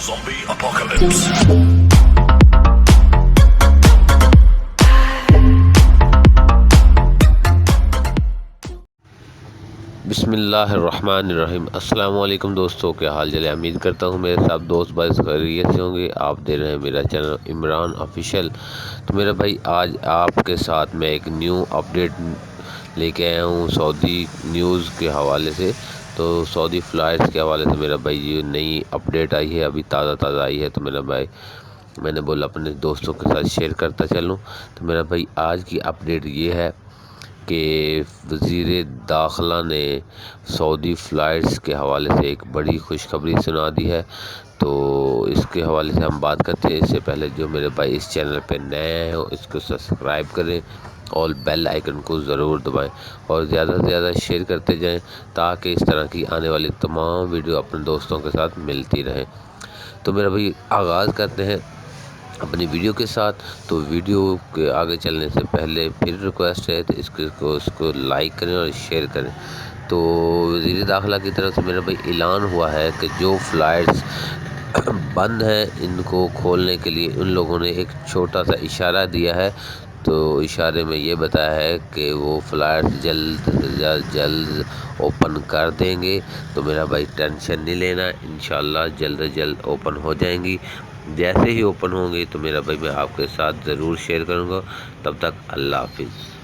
Zombie apocalypse. بسم اللہ الرحمن الرحیم۔ السلام علیکم دوستوں، کیا حال چل ہے؟ امید کرتا ہوں میرے ساتھ دوست بھائی خیریت سے ہوں گے۔ آپ دے رہے ہیں میرا چینل عمران آفیشیل۔ تو میرا بھائی آج آپ کے ساتھ میں ایک نیو اپڈیٹ لے کے آیا ہوں سعودی نیوز کے حوالے سے۔ تو سعودی فلائٹس کے حوالے سے میرا بھائی یہ نئی اپڈیٹ آئی ہے، ابھی تازہ آئی ہے، تو میرا بھائی میں نے بولا اپنے دوستوں کے ساتھ شیئر کرتا چلوں۔ تو میرا بھائی آج کی اپڈیٹ یہ ہے کہ وزیر داخلہ نے سعودی فلائٹس کے حوالے سے ایک بڑی خوشخبری سنا دی ہے۔ تو اس کے حوالے سے ہم بات کرتے ہیں۔ اس سے پہلے جو میرے بھائی اس چینل پہ نئے ہیں اس کو سبسکرائب کریں اور بیل آئیکن کو ضرور دبائیں اور زیادہ سے زیادہ شیئر کرتے جائیں تاکہ اس طرح کی آنے والی تمام ویڈیو اپنے دوستوں کے ساتھ ملتی رہیں۔ تو میرا بھائی آغاز کرتے ہیں اپنی ویڈیو کے ساتھ۔ تو ویڈیو کے آگے چلنے سے پہلے پھر ریکویسٹ ہے تو اس کو لائک کریں اور شیئر کریں۔ تو وزیر داخلہ کی طرف سے میرا بھائی اعلان ہوا ہے کہ جو فلائٹس بند ہیں ان کو کھولنے کے لیے ان لوگوں نے ایک چھوٹا سا اشارہ دیا ہے۔ تو اشارے میں یہ بتایا ہے کہ وہ فلائٹس جلد اوپن کر دیں گے۔ تو میرا بھائی ٹینشن نہیں لینا، انشاءاللہ جلد اوپن ہو جائیں گی۔ جیسے ہی اوپن ہوں گے تو میرا بھائی میں آپ کے ساتھ ضرور شیئر کروں گا۔ تب تک اللہ حافظ۔